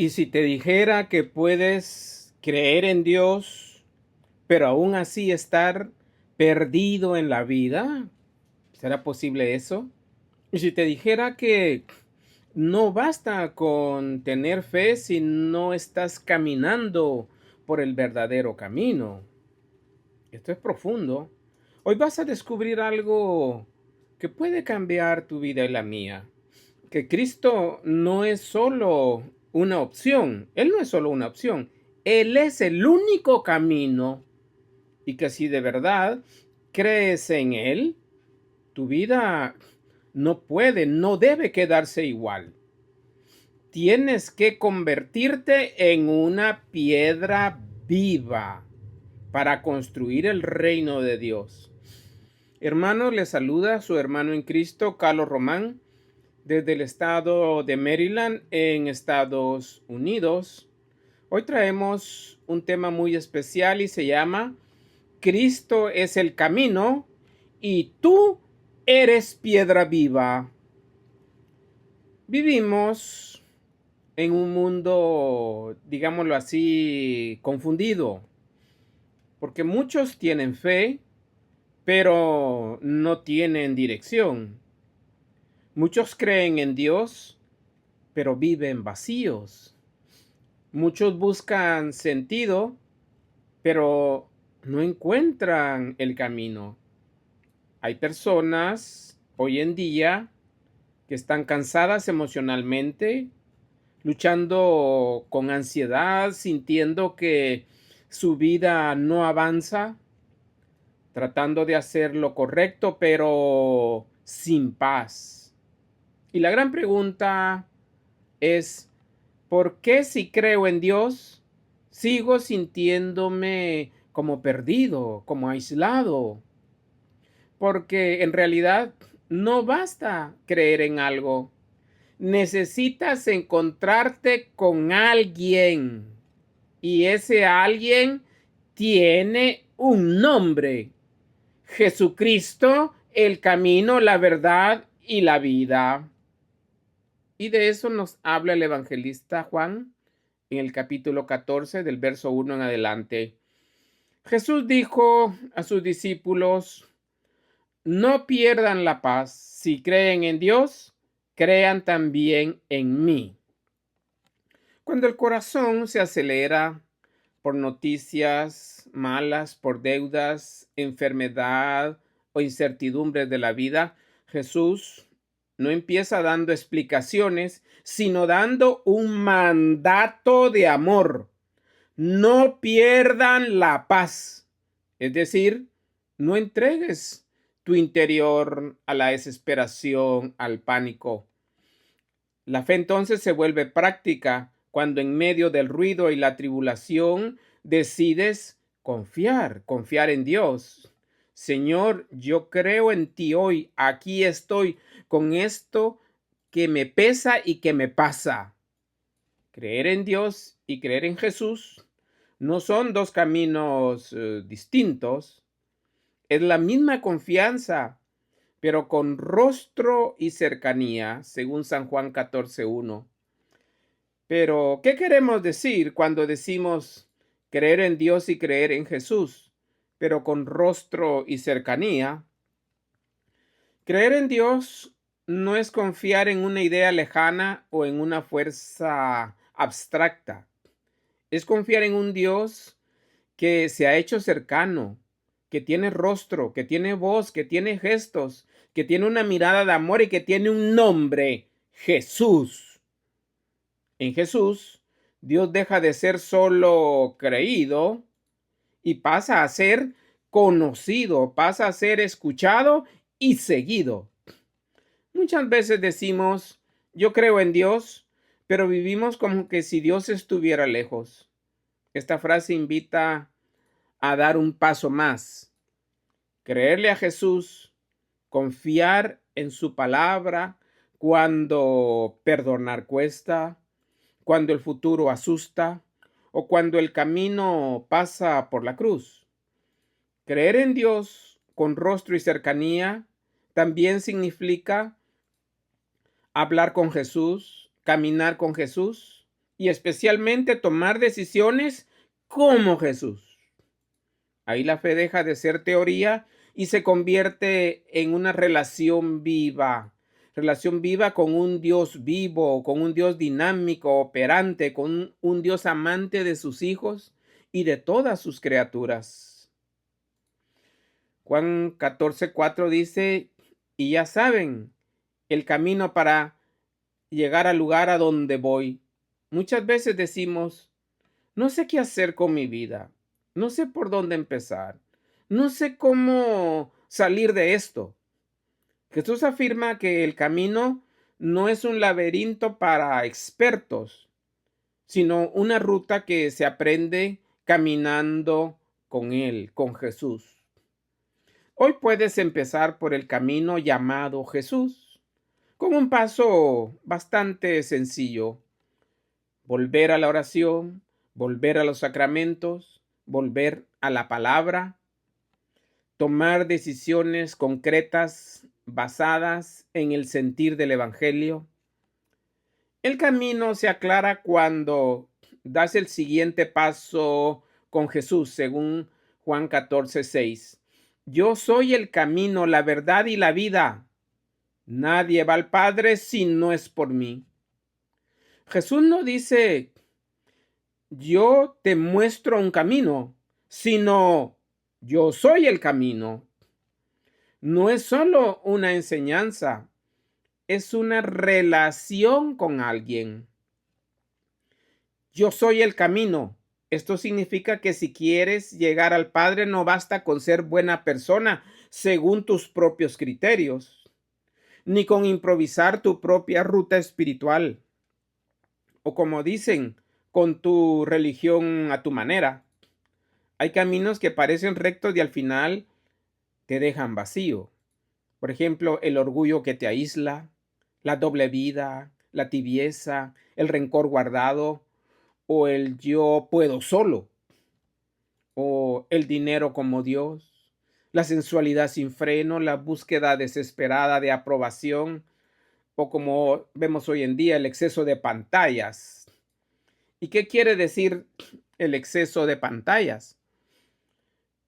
Y si te dijera que puedes creer en Dios, pero aún así estar perdido en la vida, ¿será posible eso? Y si te dijera que no basta con tener fe si no estás caminando por el verdadero camino. Esto es profundo. Hoy vas a descubrir algo que puede cambiar tu vida y la mía. Que Cristo no es solo una opción. Él no es solo una opción. Él es el único camino. Y que si de verdad crees en Él, tu vida no debe quedarse igual. Tienes que convertirte en una piedra viva para construir el reino de Dios. Hermanos, les saluda su hermano en Cristo, Carlos Román, desde el estado de Maryland, en Estados Unidos. Hoy traemos un tema muy especial y se llama Cristo es el camino y tú eres piedra viva. Vivimos en un mundo, digámoslo así, confundido, porque muchos tienen fe, pero no tienen dirección. Muchos creen en Dios, pero viven vacíos. Muchos buscan sentido, pero no encuentran el camino. Hay personas hoy en día que están cansadas emocionalmente, luchando con ansiedad, sintiendo que su vida no avanza, tratando de hacer lo correcto, pero sin paz. Y la gran pregunta es, ¿por qué si creo en Dios, sigo sintiéndome como perdido, como aislado? Porque en realidad no basta creer en algo. Necesitas encontrarte con alguien. Y ese alguien tiene un nombre. Jesucristo, el camino, la verdad y la vida. Y de eso nos habla el evangelista Juan en el capítulo 14 del verso 1 en adelante. Jesús dijo a sus discípulos, no pierdan la paz. Si creen en Dios, crean también en mí. Cuando el corazón se acelera por noticias malas, por deudas, enfermedad o incertidumbres de la vida, Jesús no empieza dando explicaciones, sino dando un mandato de amor. No pierdan la paz. Es decir, no entregues tu interior a la desesperación, al pánico. La fe entonces se vuelve práctica cuando en medio del ruido y la tribulación decides confiar en Dios. Señor, yo creo en ti hoy, aquí estoy con esto que me pesa y que me pasa. Creer en Dios y creer en Jesús no son dos caminos distintos, es la misma confianza, pero con rostro y cercanía, según San Juan 14:1. Pero, ¿qué queremos decir cuando decimos creer en Dios y creer en Jesús, pero con rostro y cercanía? Creer en Dios no es confiar en una idea lejana o en una fuerza abstracta. Es confiar en un Dios que se ha hecho cercano, que tiene rostro, que tiene voz, que tiene gestos, que tiene una mirada de amor y que tiene un nombre, Jesús. En Jesús, Dios deja de ser solo creído y pasa a ser conocido, pasa a ser escuchado y seguido. Muchas veces decimos, yo creo en Dios, pero vivimos como que si Dios estuviera lejos. Esta frase invita a dar un paso más, creerle a Jesús, confiar en su palabra cuando perdonar cuesta, cuando el futuro asusta o cuando el camino pasa por la cruz. Creer en Dios con rostro y cercanía también significa hablar con Jesús, caminar con Jesús, y especialmente tomar decisiones como Jesús. Ahí la fe deja de ser teoría y se convierte en una relación viva con un Dios vivo, con un Dios dinámico, operante, con un Dios amante de sus hijos y de todas sus criaturas. Juan 14:4 dice, y ya saben el camino para llegar al lugar a donde voy. Muchas veces decimos, no sé qué hacer con mi vida, no sé por dónde empezar, no sé cómo salir de esto. Jesús afirma que el camino no es un laberinto para expertos, sino una ruta que se aprende caminando con Él, con Jesús. Hoy puedes empezar por el camino llamado Jesús, con un paso bastante sencillo. Volver a la oración, volver a los sacramentos, volver a la palabra, tomar decisiones concretas basadas en el sentir del Evangelio. El camino se aclara cuando das el siguiente paso con Jesús, según Juan 14:6. Yo soy el camino, la verdad y la vida. Nadie va al Padre si no es por mí. Jesús no dice, yo te muestro un camino, sino yo soy el camino. No es solo una enseñanza, es una relación con alguien. Yo soy el camino. Esto significa que si quieres llegar al Padre, no basta con ser buena persona según tus propios criterios, ni con improvisar tu propia ruta espiritual, o como dicen, con tu religión a tu manera. Hay caminos que parecen rectos y al final te dejan vacío. Por ejemplo, el orgullo que te aísla, la doble vida, la tibieza, el rencor guardado o el yo puedo solo, o el dinero como Dios, la sensualidad sin freno, la búsqueda desesperada de aprobación, o como vemos hoy en día, el exceso de pantallas. ¿Y qué quiere decir el exceso de pantallas?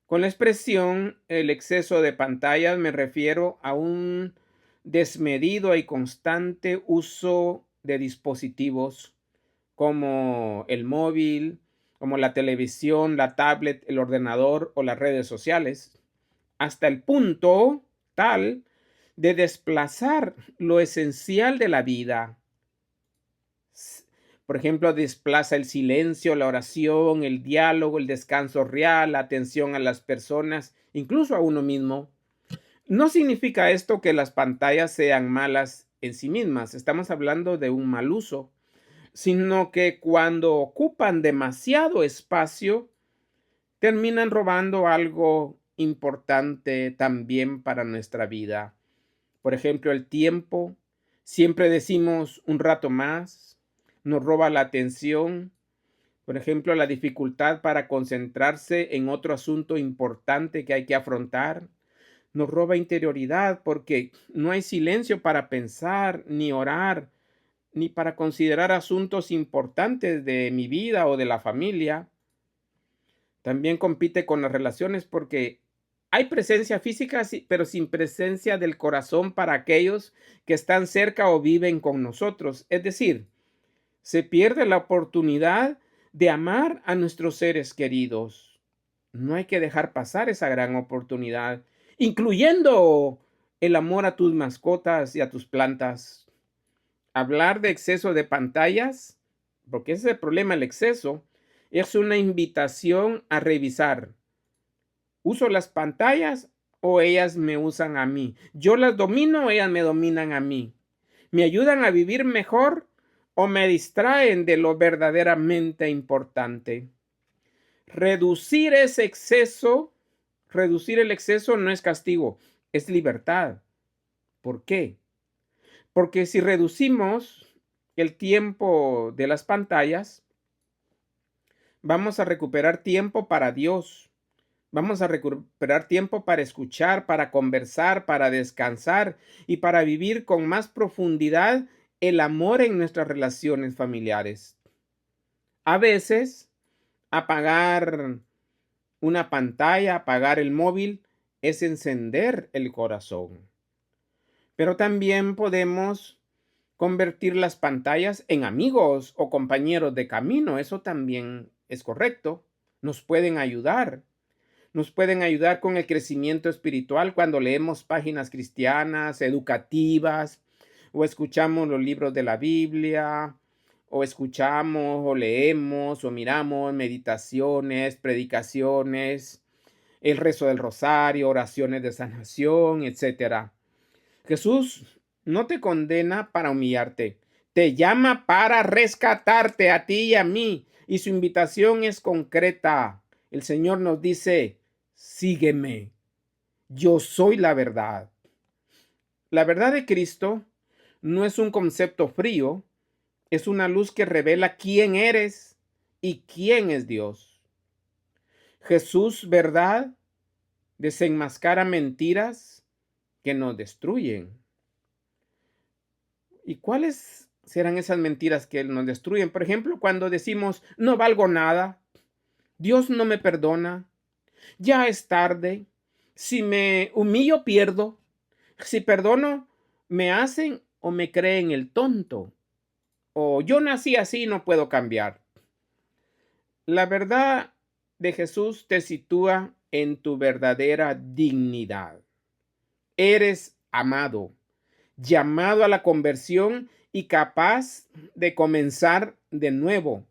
Con la expresión el exceso de pantallas me refiero a un desmedido y constante uso de dispositivos como el móvil, como la televisión, la tablet, el ordenador o las redes sociales, hasta el punto tal de desplazar lo esencial de la vida. Por ejemplo, desplaza el silencio, la oración, el diálogo, el descanso real, la atención a las personas, incluso a uno mismo. No significa esto que las pantallas sean malas en sí mismas. Estamos hablando de un mal uso, sino que cuando ocupan demasiado espacio, terminan robando algo importante también para nuestra vida. Por ejemplo, el tiempo. Siempre decimos un rato más, nos roba la atención. Por ejemplo, la dificultad para concentrarse en otro asunto importante que hay que afrontar. Nos roba interioridad porque no hay silencio para pensar, ni orar, ni para considerar asuntos importantes de mi vida o de la familia. También compite con las relaciones porque hay presencia física, sí, pero sin presencia del corazón para aquellos que están cerca o viven con nosotros. Es decir, se pierde la oportunidad de amar a nuestros seres queridos. No hay que dejar pasar esa gran oportunidad, incluyendo el amor a tus mascotas y a tus plantas. Hablar de exceso de pantallas, porque ese es el problema, el exceso, es una invitación a revisar. ¿Uso las pantallas o ellas me usan a mí? ¿Yo las domino o ellas me dominan a mí? ¿Me ayudan a vivir mejor o me distraen de lo verdaderamente importante? Reducir ese exceso, reducir el exceso no es castigo, es libertad. ¿Por qué? Porque si reducimos el tiempo de las pantallas, vamos a recuperar tiempo para Dios. Vamos a recuperar tiempo para escuchar, para conversar, para descansar y para vivir con más profundidad el amor en nuestras relaciones familiares. A veces, apagar una pantalla, apagar el móvil, es encender el corazón. Pero también podemos convertir las pantallas en amigos o compañeros de camino. Eso también es correcto. Nos pueden ayudar. Nos pueden ayudar con el crecimiento espiritual cuando leemos páginas cristianas, educativas, o escuchamos los libros de la Biblia, o escuchamos, o leemos, o miramos meditaciones, predicaciones, el rezo del rosario, oraciones de sanación, etcétera. Jesús no te condena para humillarte, te llama para rescatarte a ti y a mí, y su invitación es concreta. El Señor nos dice: sígueme, yo soy la verdad. La verdad de Cristo no es un concepto frío, es una luz que revela quién eres y quién es Dios. Jesús, verdad, desenmascara mentiras que nos destruyen. ¿Y cuáles serán esas mentiras que nos destruyen? Por ejemplo, cuando decimos: no valgo nada, Dios no me perdona, ya es tarde, si me humillo pierdo, si perdono me hacen o me creen el tonto, o yo nací así y no puedo cambiar. La verdad de Jesús te sitúa en tu verdadera dignidad. Eres amado, llamado a la conversión y capaz de comenzar de nuevo.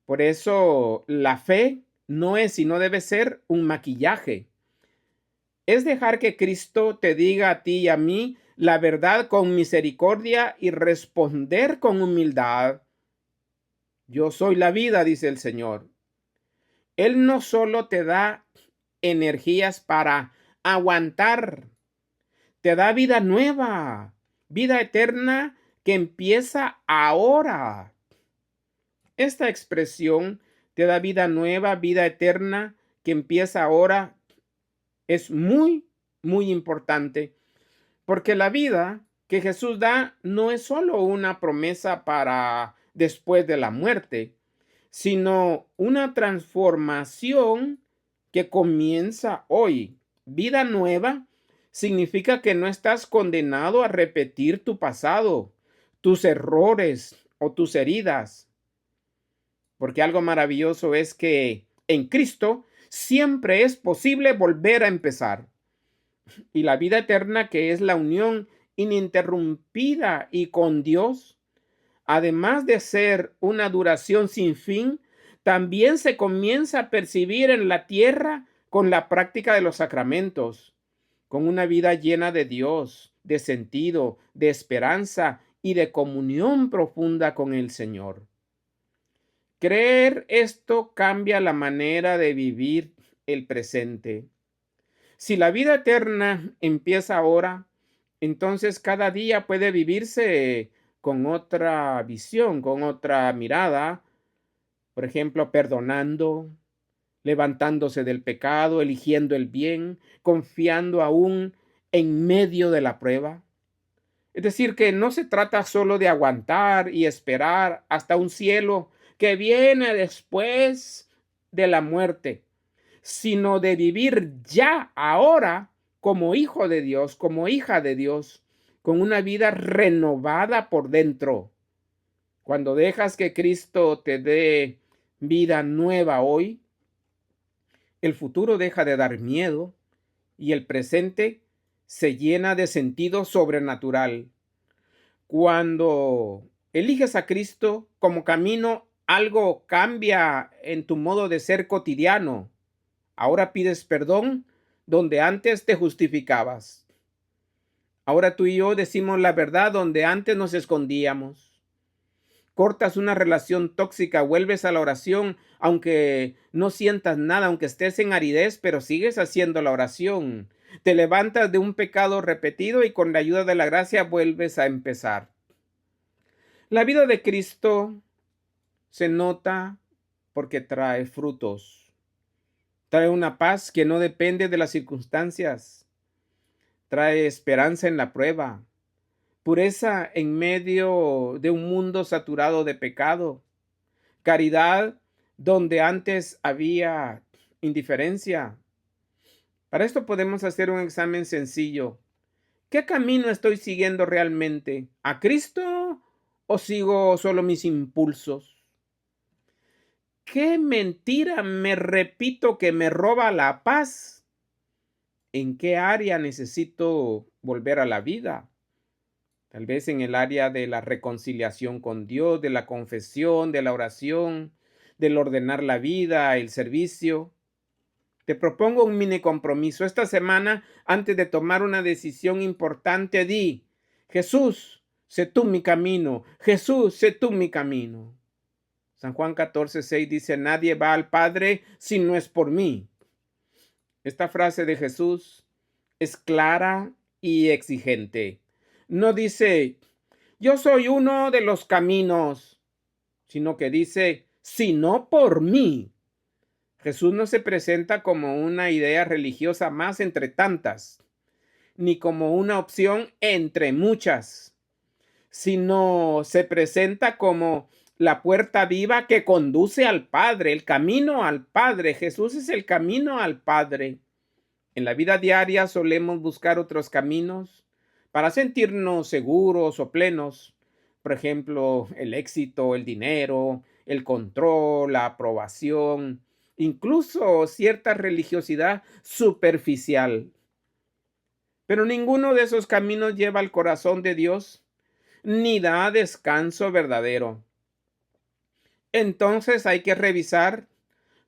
Por eso la fe no es y no debe ser un maquillaje. Es dejar que Cristo te diga a ti y a mí la verdad con misericordia y responder con humildad. Yo soy la vida, dice el Señor. Él no solo te da energías para aguantar, te da vida nueva, vida eterna que empieza ahora. Esta expresión te da vida nueva, vida eterna que empieza ahora. Es muy, muy importante, porque la vida que Jesús da no es solo una promesa para después de la muerte, sino una transformación que comienza hoy. Vida nueva significa que no estás condenado a repetir tu pasado, tus errores o tus heridas, porque algo maravilloso es que en Cristo siempre es posible volver a empezar. Y la vida eterna, que es la unión ininterrumpida y con Dios, además de ser una duración sin fin, también se comienza a percibir en la tierra con la práctica de los sacramentos, con una vida llena de Dios, de sentido, de esperanza y de comunión profunda con el Señor. Creer esto cambia la manera de vivir el presente. Si la vida eterna empieza ahora, entonces cada día puede vivirse con otra visión, con otra mirada. Por ejemplo, perdonando, levantándose del pecado, eligiendo el bien, confiando aún en medio de la prueba. Es decir, que no se trata solo de aguantar y esperar hasta un cielo que viene después de la muerte, sino de vivir ya ahora como hijo de Dios, como hija de Dios, con una vida renovada por dentro. Cuando dejas que Cristo te dé vida nueva hoy, el futuro deja de dar miedo y el presente se llena de sentido sobrenatural. Cuando eliges a Cristo como camino, algo cambia en tu modo de ser cotidiano. Ahora pides perdón donde antes te justificabas. Ahora tú y yo decimos la verdad donde antes nos escondíamos. Cortas una relación tóxica, vuelves a la oración, aunque no sientas nada, aunque estés en aridez, pero sigues haciendo la oración. Te levantas de un pecado repetido y con la ayuda de la gracia vuelves a empezar. La vida de Cristo se nota porque trae frutos. Trae una paz que no depende de las circunstancias. Trae esperanza en la prueba. Pureza en medio de un mundo saturado de pecado. caridad donde antes había indiferencia. Para esto podemos hacer un examen sencillo. ¿Qué camino estoy siguiendo realmente? ¿A Cristo o sigo solo mis impulsos? ¿Qué mentira me repito que me roba la paz? ¿En qué área necesito volver a la vida? Tal vez en el área de la reconciliación con Dios, de la confesión, de la oración, del ordenar la vida, el servicio. Te propongo un mini compromiso. Esta semana, antes de tomar una decisión importante, di: Jesús, sé tú mi camino. Jesús, sé tú mi camino. San Juan 14:6 dice: nadie va al Padre si no es por mí. Esta frase de Jesús es clara y exigente. No dice: yo soy uno de los caminos, sino que dice: sino por mí. Jesús no se presenta como una idea religiosa más entre tantas, ni como una opción entre muchas, sino se presenta como la puerta viva que conduce al Padre, el camino al Padre. Jesús es el camino al Padre. En la vida diaria solemos buscar otros caminos para sentirnos seguros o plenos. Por ejemplo, el éxito, el dinero, el control, la aprobación, incluso cierta religiosidad superficial. Pero ninguno de esos caminos lleva al corazón de Dios ni da descanso verdadero. Entonces hay que revisar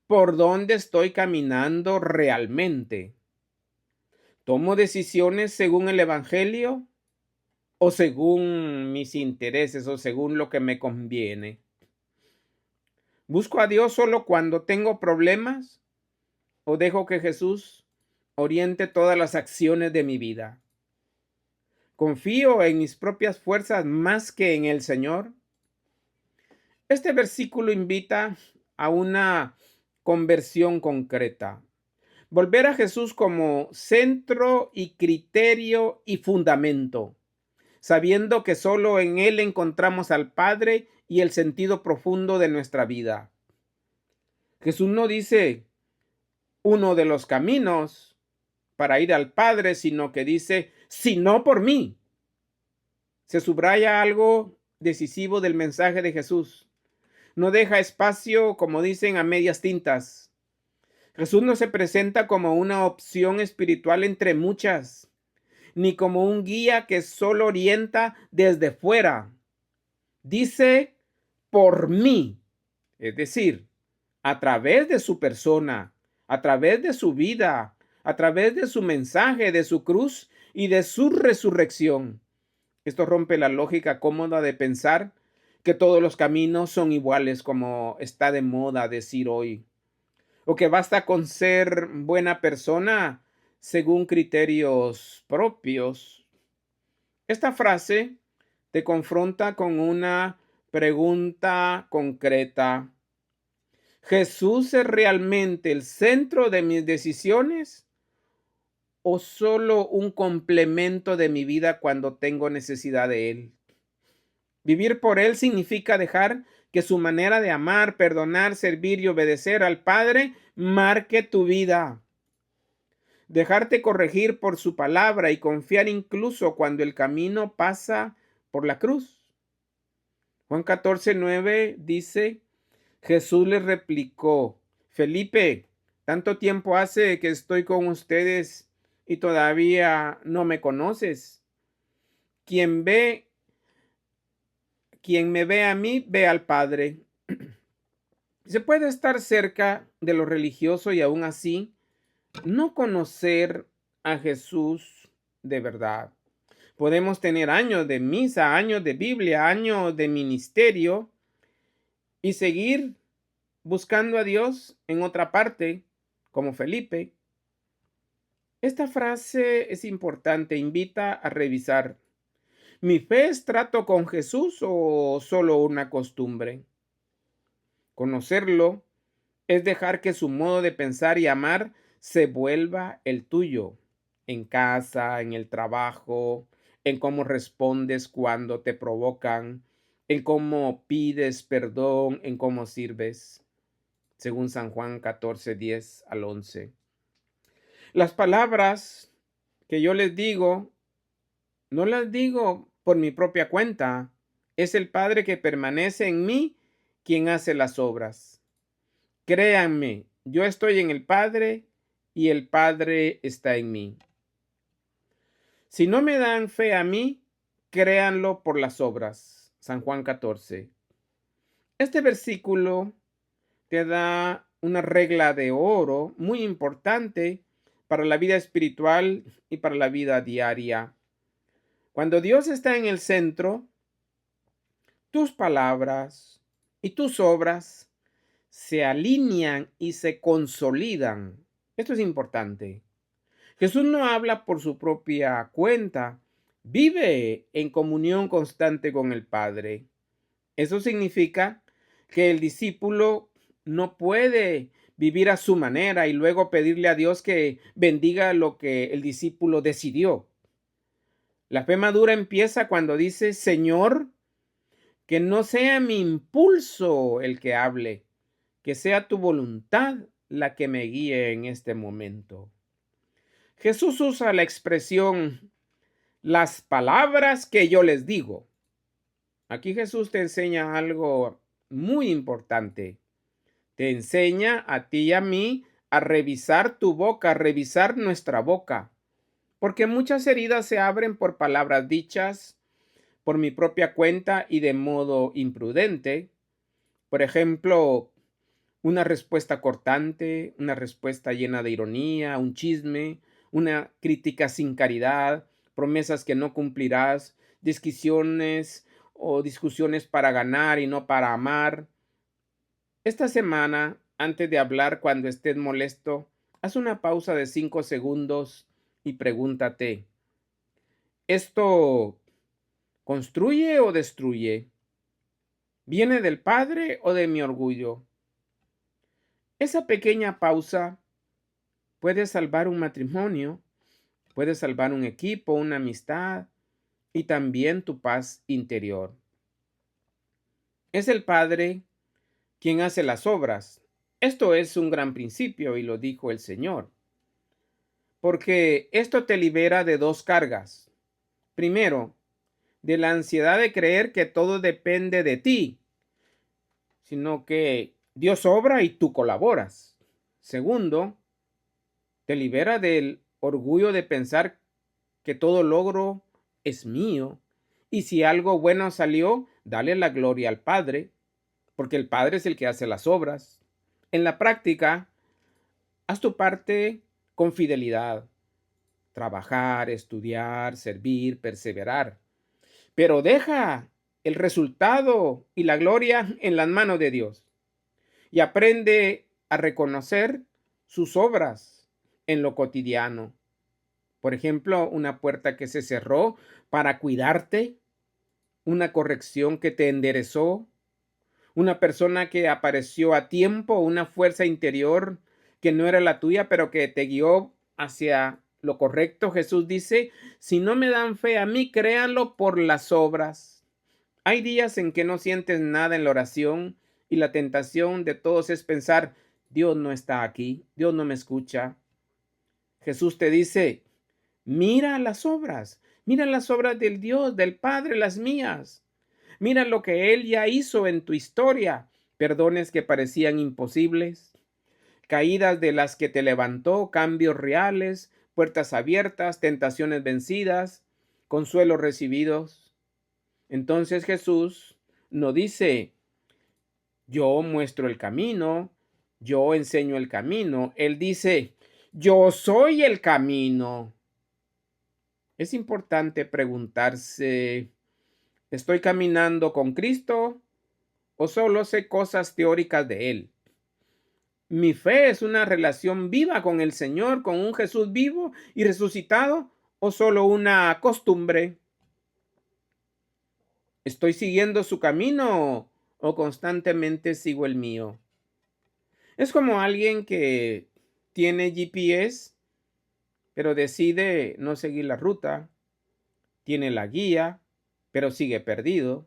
por dónde estoy caminando realmente. ¿Tomo decisiones según el Evangelio o según mis intereses o según lo que me conviene? ¿Busco a Dios solo cuando tengo problemas o dejo que Jesús oriente todas las acciones de mi vida? ¿Confío en mis propias fuerzas más que en el Señor? Este versículo invita a una conversión concreta. Volver a Jesús como centro y criterio y fundamento, sabiendo que solo en Él encontramos al Padre y el sentido profundo de nuestra vida. Jesús no dice uno de los caminos para ir al Padre, sino que dice: si no por mí. Se subraya algo decisivo del mensaje de Jesús. No deja espacio, como dicen, a medias tintas. Jesús no se presenta como una opción espiritual entre muchas, ni como un guía que solo orienta desde fuera. Dice: por mí, es decir, a través de su persona, a través de su vida, a través de su mensaje, de su cruz y de su resurrección. Esto rompe la lógica cómoda de pensar que todos los caminos son iguales, como está de moda decir hoy, o que basta con ser buena persona según criterios propios. Esta frase te confronta con una pregunta concreta: ¿Jesús es realmente el centro de mis decisiones o solo un complemento de mi vida cuando tengo necesidad de Él? Vivir por Él significa dejar que su manera de amar, perdonar, servir y obedecer al Padre marque tu vida. Dejarte corregir por su palabra y confiar incluso cuando el camino pasa por la cruz. Juan 14:9 dice: Jesús le replicó: Felipe, ¿tanto tiempo hace que estoy con ustedes y todavía no me conoces? Quien me ve a mí, ve al Padre. Se puede estar cerca de lo religioso y aún así no conocer a Jesús de verdad. Podemos tener años de misa, años de Biblia, años de ministerio y seguir buscando a Dios en otra parte, como Felipe. Esta frase es importante, invita a revisar: ¿mi fe es trato con Jesús o solo una costumbre? Conocerlo es dejar que su modo de pensar y amar se vuelva el tuyo, en casa, en el trabajo, en cómo respondes cuando te provocan, en cómo pides perdón, en cómo sirves, según San Juan 14, 10 al 11. Las palabras que yo les digo, no las digo por mi propia cuenta. Es el Padre que permanece en mí quien hace las obras. Créanme, yo estoy en el Padre y el Padre está en mí. Si no me dan fe a mí, créanlo por las obras. San Juan 14. Este versículo te da una regla de oro muy importante para la vida espiritual y para la vida diaria. Cuando Dios está en el centro, tus palabras y tus obras se alinean y se consolidan. Esto es importante. Jesús no habla por su propia cuenta, vive en comunión constante con el Padre. Eso significa que el discípulo no puede vivir a su manera y luego pedirle a Dios que bendiga lo que el discípulo decidió. La fe madura empieza cuando dice: Señor, que no sea mi impulso el que hable, que sea tu voluntad la que me guíe en este momento. Jesús usa la expresión las palabras que yo les digo. Aquí Jesús te enseña algo muy importante. Te enseña a ti y a mí a revisar tu boca, a revisar nuestra boca, porque muchas heridas se abren por palabras dichas por mi propia cuenta y de modo imprudente. Por ejemplo, una respuesta cortante, una respuesta llena de ironía, un chisme, una crítica sin caridad, promesas que no cumplirás, discusiones o discusiones para ganar y no para amar. Esta semana, antes de hablar cuando estés molesto, haz una pausa de 5 segundos y pregúntate, ¿esto construye o destruye? ¿Viene del Padre o de mi orgullo? Esa pequeña pausa puede salvar un matrimonio, puede salvar un equipo, una amistad y también tu paz interior. Es el Padre quien hace las obras. Esto es un gran principio y lo dijo el Señor, porque esto te libera de dos cargas. Primero, de la ansiedad de creer que todo depende de ti, sino que Dios obra y tú colaboras. Segundo, te libera del orgullo de pensar que todo logro es mío. Y si algo bueno salió, dale la gloria al Padre, porque el Padre es el que hace las obras. En la práctica, haz tu parte con fidelidad. Trabajar, estudiar, servir, perseverar. Pero deja el resultado y la gloria en las manos de Dios. Y aprende a reconocer sus obras en lo cotidiano. Por ejemplo, una puerta que se cerró para cuidarte, una corrección que te enderezó, una persona que apareció a tiempo, una fuerza interior que no era la tuya, pero que te guió hacia lo correcto. Jesús dice, si no me dan fe a mí, créanlo por las obras. Hay días en que no sientes nada en la oración y la tentación de todos es pensar, Dios no está aquí, Dios no me escucha. Jesús te dice, mira las obras del Dios, del Padre, las mías. Mira lo que Él ya hizo en tu historia. Perdones que parecían imposibles, caídas de las que te levantó, cambios reales, puertas abiertas, tentaciones vencidas, consuelos recibidos. Entonces Jesús no dice, yo muestro el camino, yo enseño el camino. Él dice, yo soy el camino. Es importante preguntarse, ¿estoy caminando con Cristo o solo sé cosas teóricas de Él? ¿Mi fe es una relación viva con el Señor, con un Jesús vivo y resucitado o solo una costumbre? ¿Estoy siguiendo su camino o constantemente sigo el mío? Es como alguien que tiene GPS, pero decide no seguir la ruta, tiene la guía, pero sigue perdido.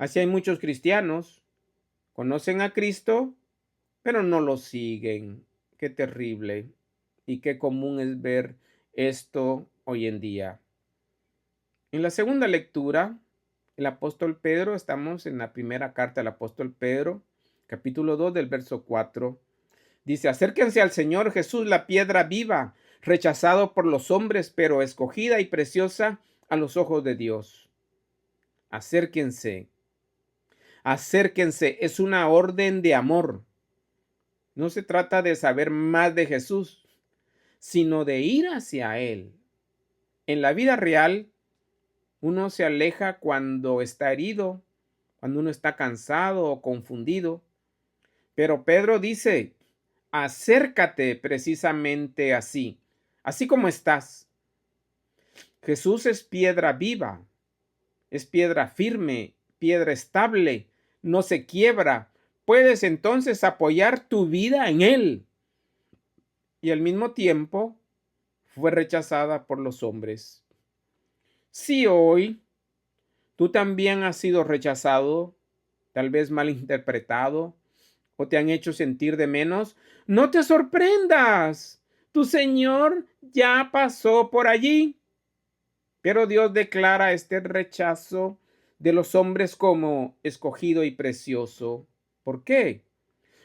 Así hay muchos cristianos, conocen a Cristo, pero no lo siguen. Qué terrible y qué común es ver esto hoy en día. En la segunda lectura, el apóstol Pedro, estamos en la primera carta del apóstol Pedro, capítulo 2 del verso 4. Dice, acérquense al Señor Jesús, la piedra viva, rechazado por los hombres, pero escogida y preciosa a los ojos de Dios. Acérquense, acérquense, es una orden de amor. No se trata de saber más de Jesús, sino de ir hacia Él. En la vida real, uno se aleja cuando está herido, cuando uno está cansado o confundido. Pero Pedro dice, acércate precisamente así, así como estás. Jesús es piedra viva, es piedra firme, piedra estable, no se quiebra. Puedes entonces apoyar tu vida en Él. Y al mismo tiempo fue rechazada por los hombres. Si hoy tú también has sido rechazado, tal vez malinterpretado, o te han hecho sentir de menos, no te sorprendas. Tu Señor ya pasó por allí. Pero Dios declara este rechazo de los hombres como escogido y precioso. ¿Por qué?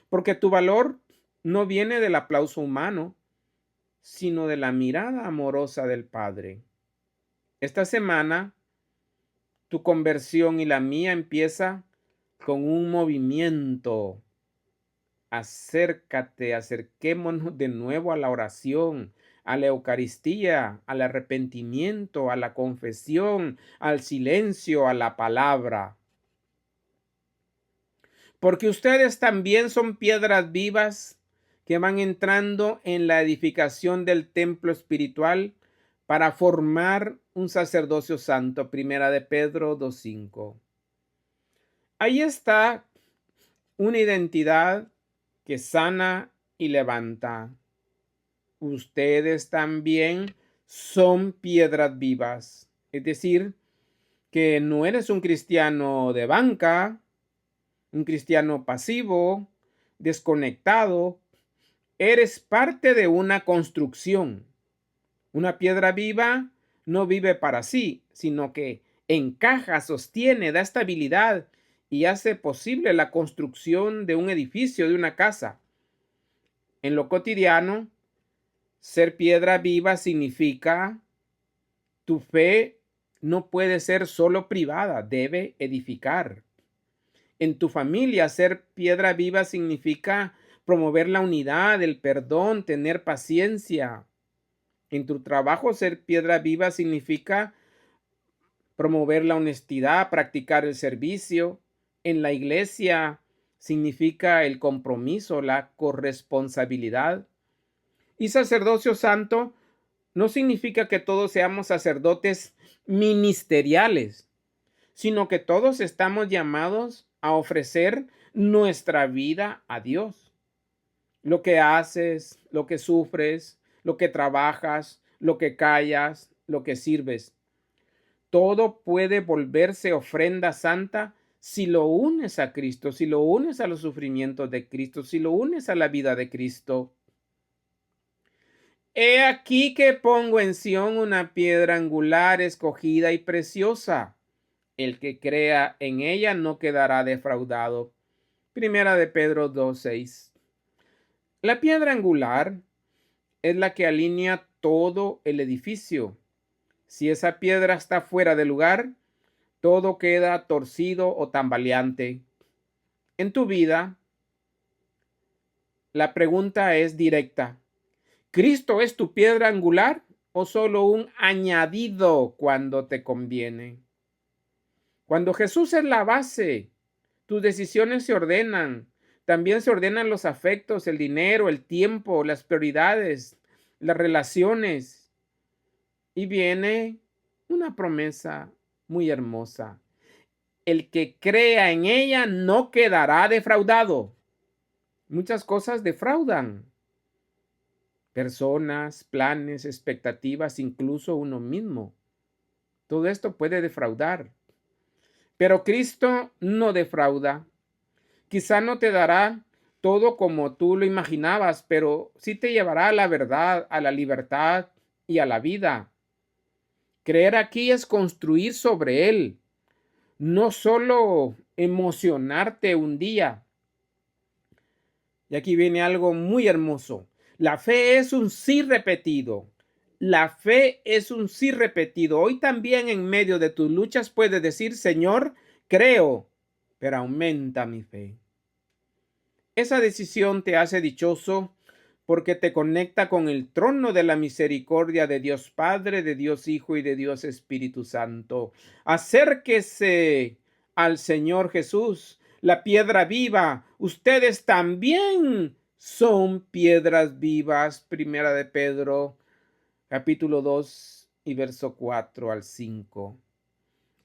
Porque tu valor no viene del aplauso humano, sino de la mirada amorosa del Padre. Esta semana, tu conversión y la mía empieza con un movimiento. Acércate, acerquémonos de nuevo a la oración, a la Eucaristía, al arrepentimiento, a la confesión, al silencio, a la palabra. Porque ustedes también son piedras vivas que van entrando en la edificación del templo espiritual para formar un sacerdocio santo. Primera de Pedro 2:5. Ahí está una identidad que sana y levanta. Ustedes también son piedras vivas. Es decir, que no eres un cristiano de banca, un cristiano pasivo, desconectado. Eres parte de una construcción. Una piedra viva no vive para sí, sino que encaja, sostiene, da estabilidad y hace posible la construcción de un edificio, de una casa. En lo cotidiano, ser piedra viva significa tu fe no puede ser solo privada, debe edificar. En tu familia, ser piedra viva significa promover la unidad, el perdón, tener paciencia. En tu trabajo, ser piedra viva significa promover la honestidad, practicar el servicio. En la iglesia significa el compromiso, la corresponsabilidad. Y sacerdocio santo no significa que todos seamos sacerdotes ministeriales, sino que todos estamos llamados a ofrecer nuestra vida a Dios. Lo que haces, lo que sufres, lo que trabajas, lo que callas, lo que sirves. Todo puede volverse ofrenda santa si lo unes a Cristo, si lo unes a los sufrimientos de Cristo, si lo unes a la vida de Cristo. He aquí que pongo en Sión una piedra angular, escogida y preciosa. El que crea en ella no quedará defraudado. Primera de Pedro 2:6. La piedra angular es la que alinea todo el edificio. Si esa piedra está fuera de lugar, todo queda torcido o tambaleante. En tu vida, la pregunta es directa. ¿Cristo es tu piedra angular o solo un añadido cuando te conviene? Cuando Jesús es la base, tus decisiones se ordenan. También se ordenan los afectos, el dinero, el tiempo, las prioridades, las relaciones. Y viene una promesa muy hermosa. El que crea en ella no quedará defraudado. Muchas cosas defraudan. Personas, planes, expectativas, incluso uno mismo. Todo esto puede defraudar. Pero Cristo no defrauda. Quizá no te dará todo como tú lo imaginabas, pero sí te llevará a la verdad, a la libertad y a la vida. Creer aquí es construir sobre Él, no solo emocionarte un día. Y aquí viene algo muy hermoso. La fe es un sí repetido. La fe es un sí repetido. Hoy también en medio de tus luchas puedes decir, Señor, creo, pero aumenta mi fe. Esa decisión te hace dichoso porque te conecta con el trono de la misericordia de Dios Padre, de Dios Hijo y de Dios Espíritu Santo. Acérquese al Señor Jesús, la piedra viva. Ustedes también son piedras vivas. Primera de Pedro, capítulo 2 y verso 4 al 5.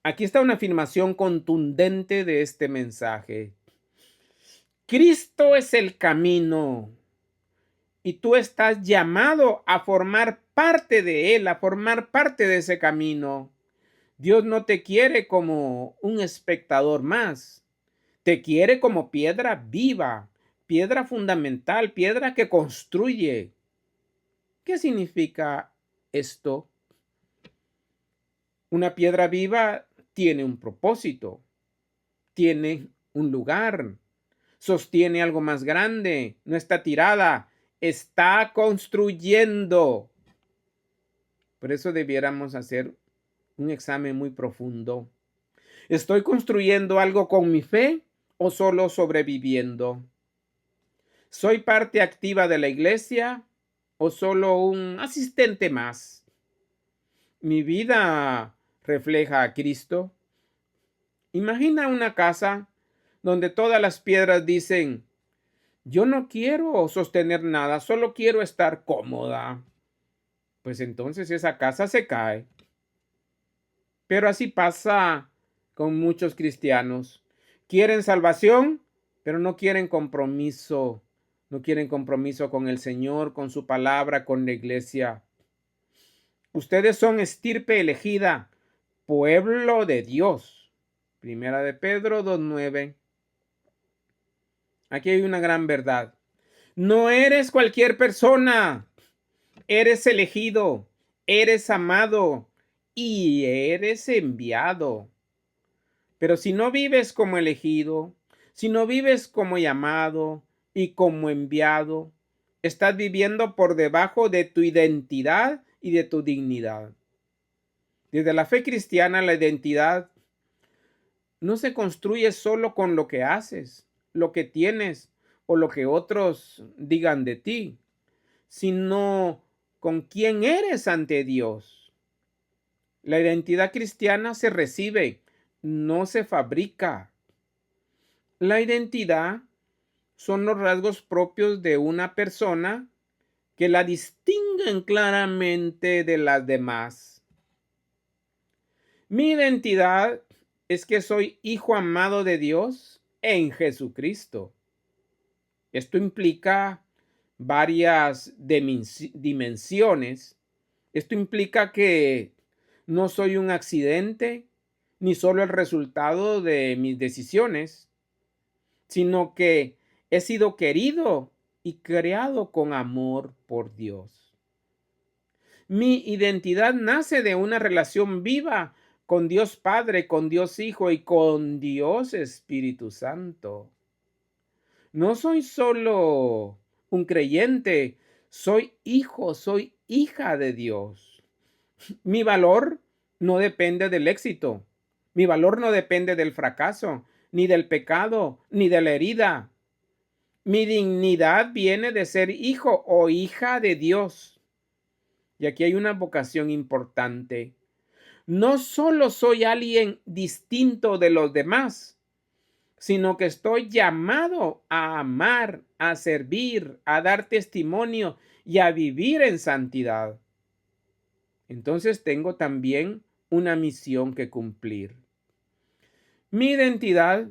Aquí está una afirmación contundente de este mensaje. Cristo es el camino y tú estás llamado a formar parte de él, a formar parte de ese camino. Dios no te quiere como un espectador más, te quiere como piedra viva, piedra fundamental, piedra que construye. ¿Qué significa esto? Una piedra viva tiene un propósito, tiene un lugar, sostiene algo más grande, no está tirada, está construyendo. Por eso debiéramos hacer un examen muy profundo. ¿Estoy construyendo algo con mi fe o solo sobreviviendo? ¿Soy parte activa de la iglesia o solo un asistente más? ¿Mi vida refleja a Cristo? Imagina una casa donde todas las piedras dicen, yo no quiero sostener nada, solo quiero estar cómoda. Pues entonces esa casa se cae. Pero así pasa con muchos cristianos. Quieren salvación, pero no quieren compromiso. No quieren compromiso con el Señor, con su palabra, con la iglesia. Ustedes son estirpe elegida, pueblo de Dios. Primera de Pedro 2:9. Aquí hay una gran verdad. No eres cualquier persona. Eres elegido, eres amado y eres enviado. Pero si no vives como elegido, si no vives como llamado y como enviado, estás viviendo por debajo de tu identidad y de tu dignidad. Desde la fe cristiana, la identidad no se construye solo con lo que haces, lo que tienes o lo que otros digan de ti, sino con quién eres ante Dios. La identidad cristiana se recibe, no se fabrica. La identidad son los rasgos propios de una persona que la distinguen claramente de las demás. Mi identidad es que soy hijo amado de Dios en Jesucristo. Esto implica varias dimensiones. Esto implica que no soy un accidente, ni solo el resultado de mis decisiones, sino que he sido querido y creado con amor por Dios. Mi identidad nace de una relación viva con Dios Padre, con Dios Hijo y con Dios Espíritu Santo. No soy solo un creyente, soy hijo, soy hija de Dios. Mi valor no depende del éxito. Mi valor no depende del fracaso, ni del pecado, ni de la herida. Mi dignidad viene de ser hijo o hija de Dios. Y aquí hay una vocación importante. No solo soy alguien distinto de los demás, sino que estoy llamado a amar, a servir, a dar testimonio y a vivir en santidad. Entonces tengo también una misión que cumplir. Mi identidad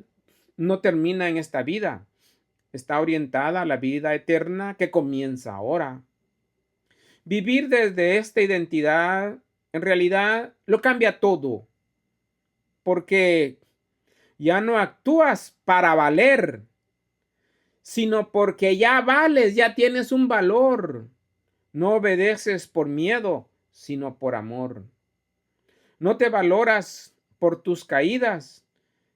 no termina en esta vida, está orientada a la vida eterna que comienza ahora. Vivir desde esta identidad en realidad lo cambia todo, porque Ya no actúas para valer, sino porque ya vales, ya tienes un valor. No obedeces por miedo, sino por amor. No te valoras por tus caídas,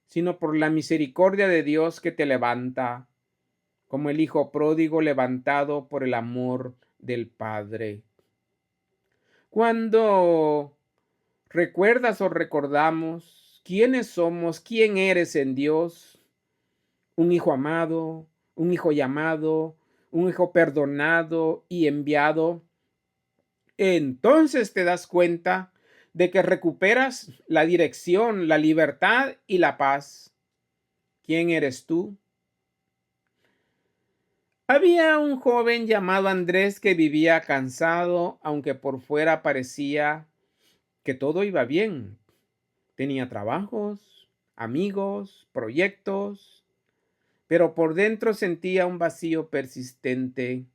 sino por la misericordia de Dios que te levanta, como el hijo pródigo levantado por el amor del Padre. Cuando recuerdas o recordamos quiénes somos, quién eres en Dios, un hijo amado, un hijo llamado, un hijo perdonado y enviado, entonces te das cuenta de que recuperas la dirección, la libertad y la paz. ¿Quién eres tú? Había un joven llamado Andrés que vivía cansado, aunque por fuera parecía que todo iba bien. Tenía trabajos, amigos, proyectos, pero por dentro sentía un vacío persistente.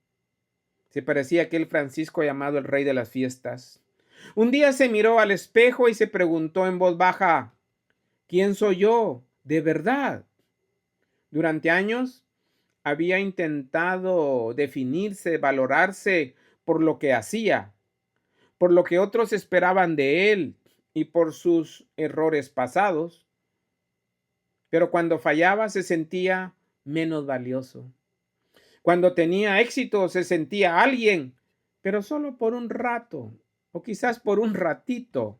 Se parecía a aquel Francisco llamado el rey de las fiestas. Un día se miró al espejo y se preguntó en voz baja, ¿quién soy yo? ¿De verdad? Durante años había intentado definirse, valorarse por lo que hacía, por lo que otros esperaban de él y por sus errores pasados. Pero cuando fallaba se sentía menos valioso. Cuando tenía éxito se sentía alguien, pero solo por un rato o quizás por un ratito.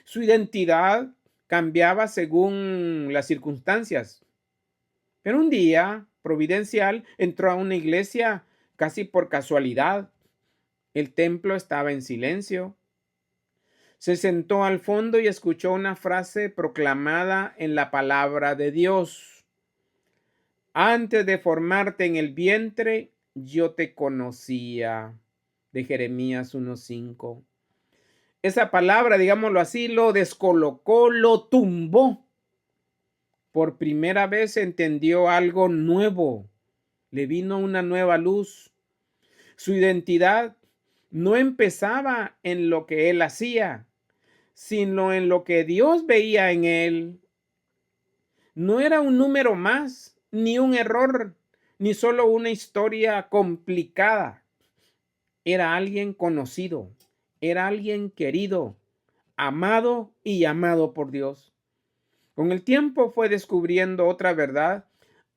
Su identidad cambiaba según las circunstancias. Pero un día, providencial, entró a una iglesia casi por casualidad. El templo estaba en silencio. Se sentó al fondo y escuchó una frase proclamada en la palabra de Dios. Antes de formarte en el vientre, yo te conocía. De Jeremías 1:5. Esa palabra, digámoslo así, lo descolocó, lo tumbó. Por primera vez entendió algo nuevo. Le vino una nueva luz. Su identidad no empezaba en lo que él hacía, sino en lo que Dios veía en él. No era un número más, ni un error, ni solo una historia complicada. Era alguien conocido, era alguien querido, amado y amado por Dios. Con el tiempo fue descubriendo otra verdad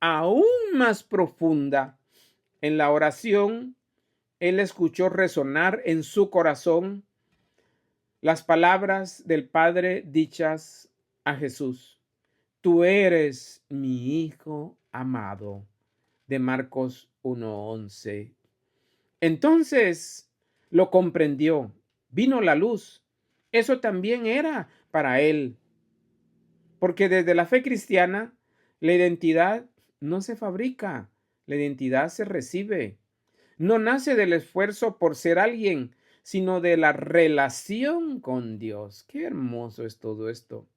aún más profunda. En la oración, él escuchó resonar en su corazón las palabras del Padre dichas a Jesús. Tú eres mi Hijo amado, de Marcos 1:11. Entonces lo comprendió, vino la luz. Eso también era para él. Porque desde la fe cristiana, la identidad no se fabrica, la identidad se recibe. No nace del esfuerzo por ser alguien, sino de la relación con Dios. Qué hermoso es todo esto.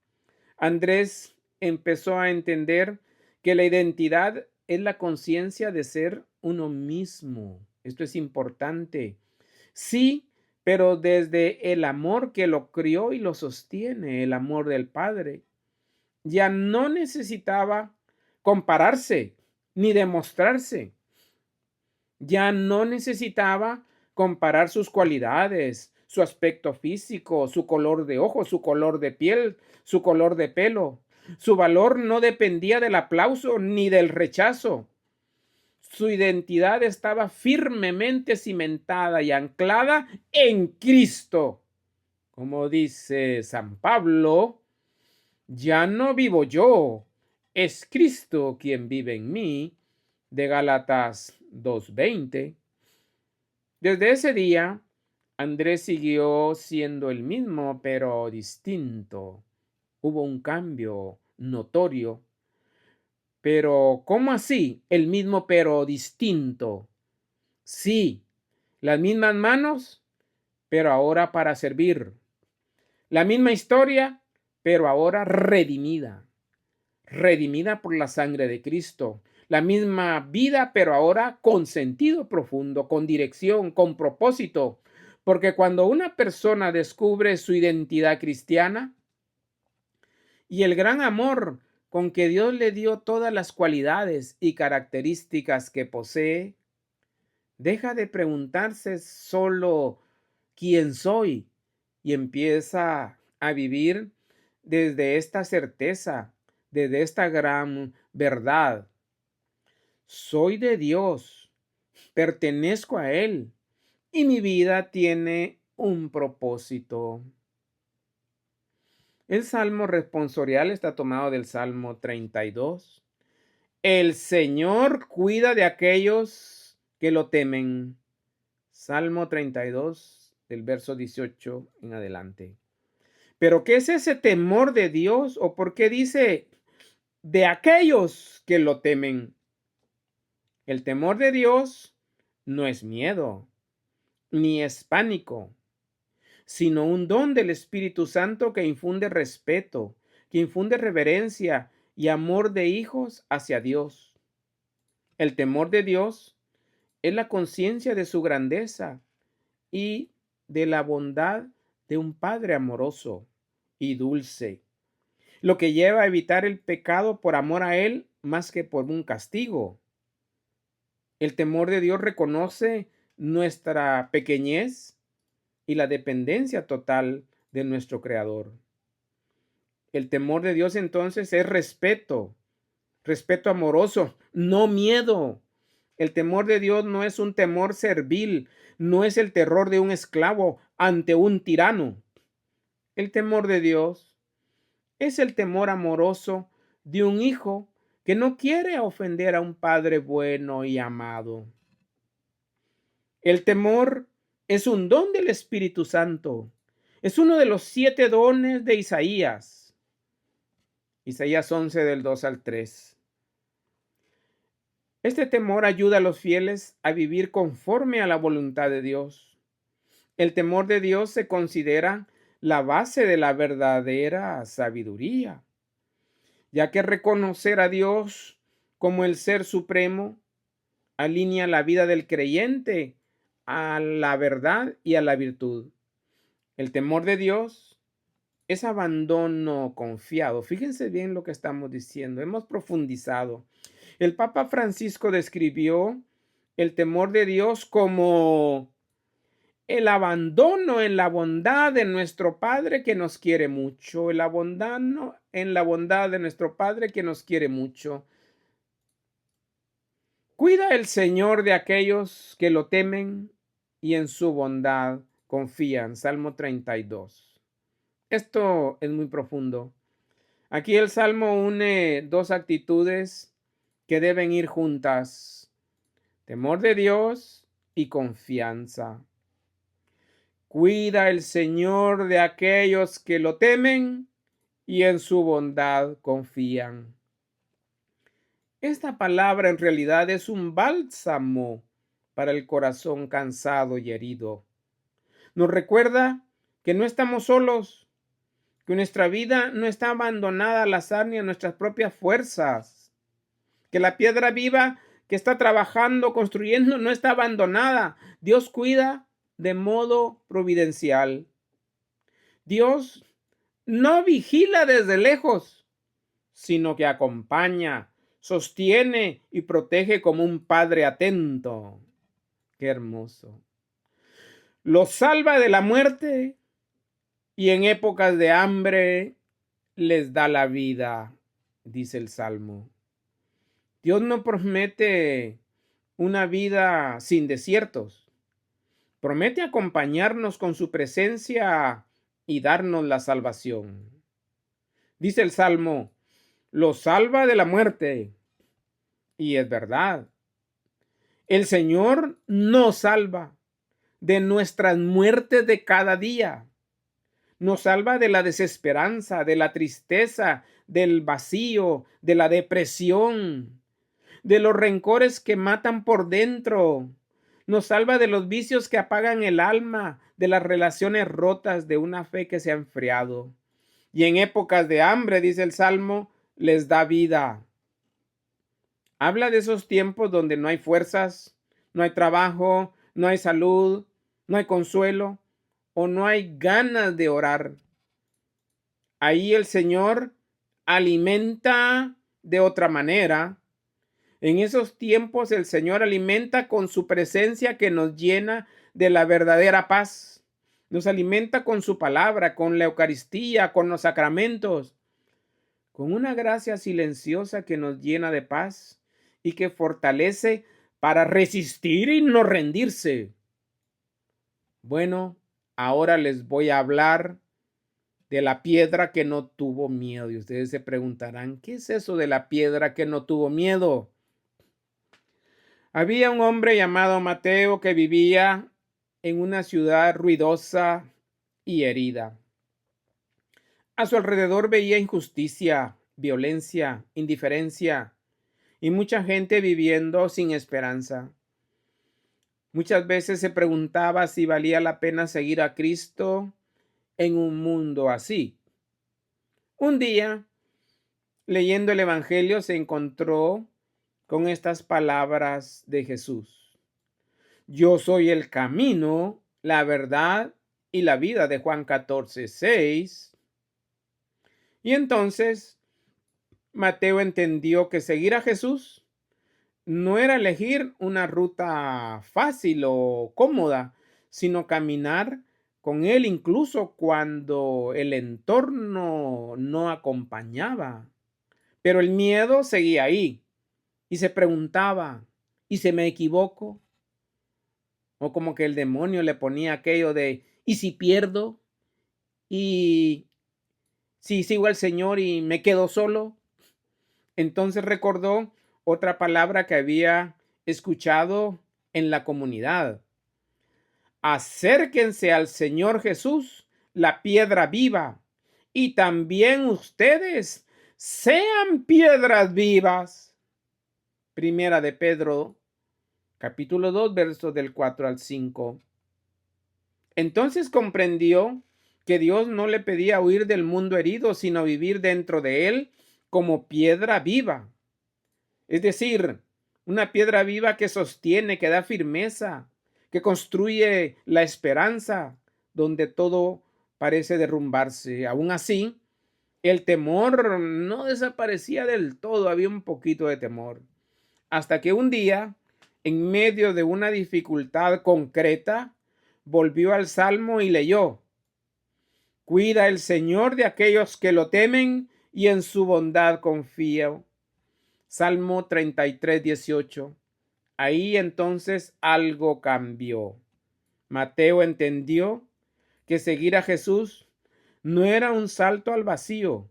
Andrés empezó a entender que la identidad es la conciencia de ser uno mismo. Esto es importante. Sí, pero desde el amor que lo crió y lo sostiene, el amor del Padre. Ya no necesitaba compararse ni demostrarse. Ya no necesitaba comparar sus cualidades, su aspecto físico, su color de ojos, su color de piel, su color de pelo. Su valor no dependía del aplauso ni del rechazo. Su identidad estaba firmemente cimentada y anclada en Cristo. Como dice San Pablo, ya no vivo yo, es Cristo quien vive en mí, de Gálatas 2:20. Desde ese día, Andrés siguió siendo el mismo, pero distinto. Hubo un cambio notorio. Pero, ¿cómo así? El mismo, pero distinto. Sí, las mismas manos, pero ahora para servir. La misma historia, pero ahora redimida. Redimida por la sangre de Cristo. La misma vida, pero ahora con sentido profundo, con dirección, con propósito. Porque cuando una persona descubre su identidad cristiana y el gran amor con que Dios le dio todas las cualidades y características que posee, deja de preguntarse solo quién soy y empieza a vivir desde esta certeza, desde esta gran verdad. Soy de Dios, pertenezco a Él y mi vida tiene un propósito. El salmo responsorial está tomado del Salmo 32. El Señor cuida de aquellos que lo temen. Salmo 32, del verso 18 en adelante. Pero ¿qué es ese temor de Dios? ¿O por qué dice de aquellos que lo temen? El temor de Dios no es miedo, ni es pánico, sino un don del Espíritu Santo que infunde respeto, que infunde reverencia y amor de hijos hacia Dios. El temor de Dios es la conciencia de su grandeza y de la bondad de un Padre amoroso y dulce, lo que lleva a evitar el pecado por amor a Él más que por un castigo. El temor de Dios reconoce nuestra pequeñez y la dependencia total de nuestro Creador. El temor de Dios entonces es respeto, respeto amoroso, no miedo. El temor de Dios no es un temor servil, no es el terror de un esclavo ante un tirano. El temor de Dios es el temor amoroso de un hijo que no quiere ofender a un padre bueno y amado. El temor es un don del Espíritu Santo. Es uno de los 7 dones de Isaías. Isaías 11 del 2 al 3. Este temor ayuda a los fieles a vivir conforme a la voluntad de Dios. El temor de Dios se considera la base de la verdadera sabiduría, ya que reconocer a Dios como el Ser Supremo alinea la vida del creyente a la verdad y a la virtud. El temor de Dios es abandono confiado. Fíjense bien lo que estamos diciendo. Hemos profundizado. El Papa Francisco describió el temor de Dios como el abandono en la bondad de nuestro Padre que nos quiere mucho. El abandono en la bondad de nuestro Padre que nos quiere mucho. Cuida el Señor de aquellos que lo temen y en su bondad confían. Salmo 32. Esto es muy profundo. Aquí el Salmo une dos actitudes que deben ir juntas: temor de Dios y confianza. Cuida el Señor de aquellos que lo temen y en su bondad confían. Esta palabra en realidad es un bálsamo para el corazón cansado y herido. Nos recuerda que no estamos solos, que nuestra vida no está abandonada al azar ni a nuestras propias fuerzas, que la piedra viva que está trabajando, construyendo, no está abandonada. Dios cuida de modo providencial. Dios no vigila desde lejos, sino que acompaña, sostiene y protege como un padre atento. Qué hermoso. Los salva de la muerte y en épocas de hambre les da la vida, dice el Salmo. Dios no promete una vida sin desiertos. Promete acompañarnos con su presencia y darnos la salvación. Dice el Salmo, los salva de la muerte. Y es verdad. El Señor nos salva de nuestras muertes de cada día. Nos salva de la desesperanza, de la tristeza, del vacío, de la depresión, de los rencores que matan por dentro. Nos salva de los vicios que apagan el alma, de las relaciones rotas, de una fe que se ha enfriado. Y en épocas de hambre, dice el Salmo, les da vida. Habla de esos tiempos donde no hay fuerzas, no hay trabajo, no hay salud, no hay consuelo o no hay ganas de orar. Ahí el Señor alimenta de otra manera. En esos tiempos el Señor alimenta con su presencia que nos llena de la verdadera paz. Nos alimenta con su palabra, con la Eucaristía, con los sacramentos, con una gracia silenciosa que nos llena de paz y que fortalece para resistir y no rendirse. Bueno, ahora les voy a hablar de la piedra que no tuvo miedo. Y ustedes se preguntarán, ¿qué es eso de la piedra que no tuvo miedo? Había un hombre llamado Mateo que vivía en una ciudad ruidosa y herida. A su alrededor veía injusticia, violencia, indiferencia y mucha gente viviendo sin esperanza. Muchas veces se preguntaba si valía la pena seguir a Cristo en un mundo así. Un día, leyendo el Evangelio, se encontró con estas palabras de Jesús. Yo soy el camino, la verdad y la vida, de Juan 14:6. Y entonces Mateo entendió que seguir a Jesús no era elegir una ruta fácil o cómoda, sino caminar con él incluso cuando el entorno no acompañaba. Pero el miedo seguía ahí y se preguntaba, ¿y si me equivoco? O como que el demonio le ponía aquello de, ¿y si pierdo? ¿Y si sigo al Señor y me quedo solo? Entonces recordó otra palabra que había escuchado en la comunidad. Acérquense al Señor Jesús, la piedra viva, y también ustedes sean piedras vivas. Primera de Pedro, capítulo 2, versos del 4 al 5. Entonces comprendió que Dios no le pedía huir del mundo herido, sino vivir dentro de él como piedra viva. Es decir, una piedra viva que sostiene, que da firmeza, que construye la esperanza donde todo parece derrumbarse. Aún así, el temor no desaparecía del todo, había un poquito de temor. Hasta que un día, en medio de una dificultad concreta, volvió al Salmo y leyó: Cuida el Señor de aquellos que lo temen y en su bondad confío. Salmo 33:18. Ahí entonces algo cambió. Mateo entendió que seguir a Jesús no era un salto al vacío,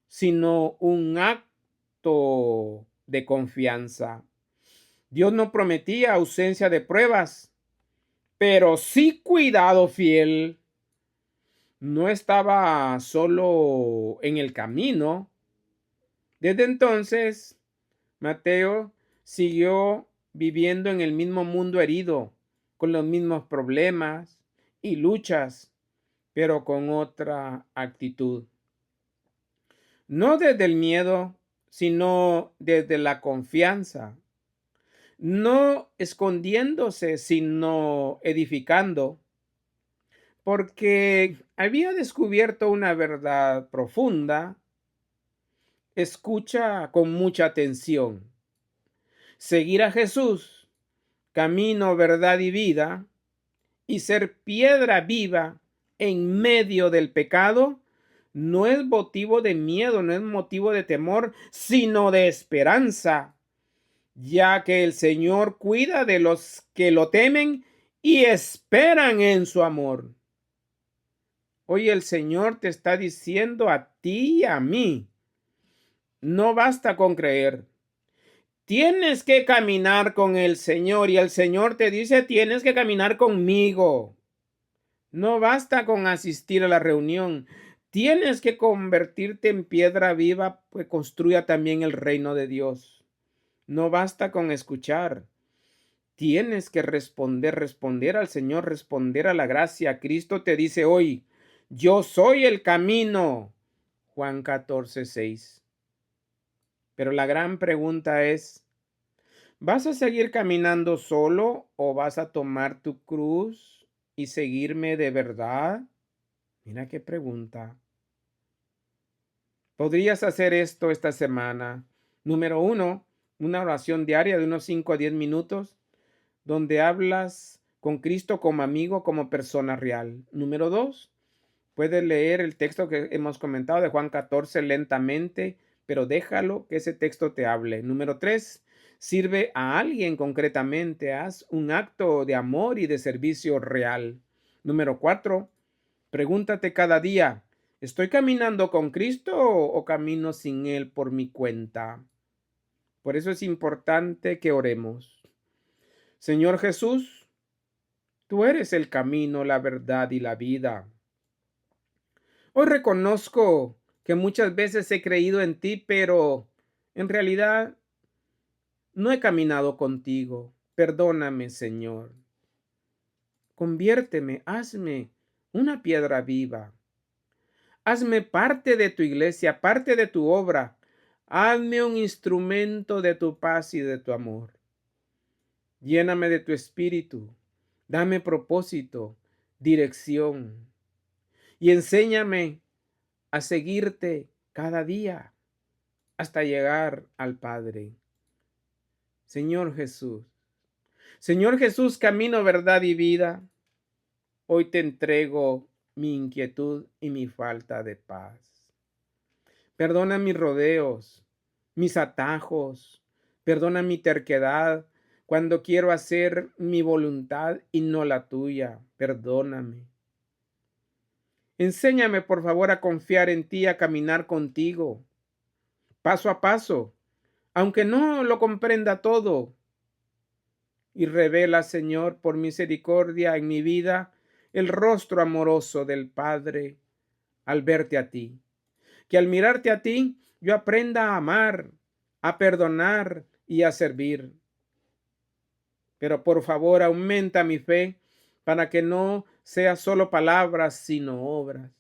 sino un acto de confianza. Dios no prometía ausencia de pruebas, pero sí cuidado fiel. No estaba solo en el camino. Desde entonces, Mateo siguió viviendo en el mismo mundo herido, con los mismos problemas y luchas, pero con otra actitud. No desde el miedo, sino desde la confianza. No escondiéndose, sino edificando, porque había descubierto una verdad profunda. Escucha con mucha atención. Seguir a Jesús, camino, verdad y vida, y ser piedra viva en medio del pecado, no es motivo de miedo, no es motivo de temor, sino de esperanza, ya que el Señor cuida de los que lo temen y esperan en su amor. Hoy el Señor te está diciendo a ti y a mí, no basta con creer. Tienes que caminar con el Señor y el Señor te dice, tienes que caminar conmigo. No basta con asistir a la reunión. Tienes que convertirte en piedra viva que construya también el reino de Dios. No basta con escuchar. Tienes que responder al Señor, responder a la gracia. Cristo te dice hoy, yo soy el camino. Juan 14:6. Pero la gran pregunta es, ¿vas a seguir caminando solo o vas a tomar tu cruz y seguirme de verdad? Mira qué pregunta. Podrías hacer esto esta semana. Número 1, una oración diaria de unos 5 a 10 minutos, donde hablas con Cristo como amigo, como persona real. Número 2, puedes leer el texto que hemos comentado de Juan 14 lentamente, pero déjalo que ese texto te hable. Número 3, sirve a alguien concretamente. Haz un acto de amor y de servicio real. Número 4, pregúntate cada día, ¿estoy caminando con Cristo o camino sin Él por mi cuenta? Por eso es importante que oremos. Señor Jesús, tú eres el camino, la verdad y la vida. Hoy reconozco que muchas veces he creído en ti, pero en realidad no he caminado contigo. Perdóname, Señor. Conviérteme, hazme una piedra viva. Hazme parte de tu iglesia, parte de tu obra. Hazme un instrumento de tu paz y de tu amor. Lléname de tu espíritu. Dame propósito, dirección. Y enséñame a seguirte cada día hasta llegar al Padre. Señor Jesús. Señor Jesús, camino, verdad y vida. Hoy te entrego mi inquietud y mi falta de paz. Perdona mis rodeos, mis atajos. Perdona mi terquedad cuando quiero hacer mi voluntad y no la tuya. Perdóname. Enséñame, por favor, a confiar en ti, a caminar contigo, paso a paso, aunque no lo comprenda todo. Y revela, Señor, por misericordia en mi vida, el rostro amoroso del Padre al verte a ti. Que al mirarte a ti, yo aprenda a amar, a perdonar y a servir. Pero por favor, aumenta mi fe para que no sea solo palabras, sino obras.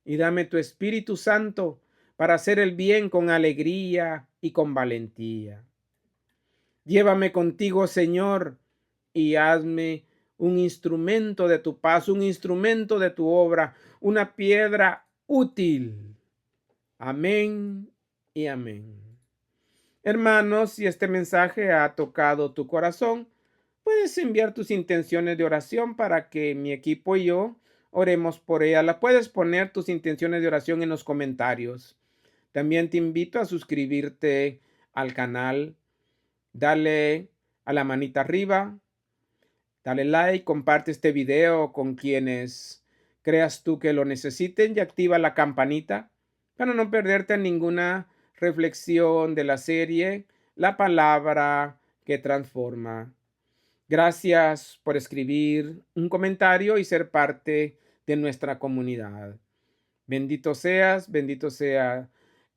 Y dame tu Espíritu Santo para hacer el bien con alegría y con valentía. Llévame contigo, Señor, y hazme un instrumento de tu paz, un instrumento de tu obra, una piedra útil. Amén y amén. Hermanos, si este mensaje ha tocado tu corazón, puedes enviar tus intenciones de oración para que mi equipo y yo oremos por ella. La puedes poner tus intenciones de oración en los comentarios. También te invito a suscribirte al canal. Dale a la manita arriba, dale like, comparte este video con quienes creas tú que lo necesiten y activa la campanita para no perderte ninguna reflexión de la serie La Palabra que Transforma. Gracias por escribir un comentario y ser parte de nuestra comunidad. Bendito seas, bendito sea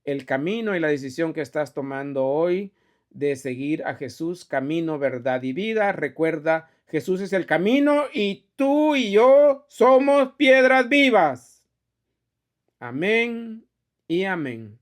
el camino y la decisión que estás tomando hoy de seguir a Jesús, camino, verdad y vida. Recuerda, Jesús es el camino y tú y yo somos piedras vivas. Amén y amén.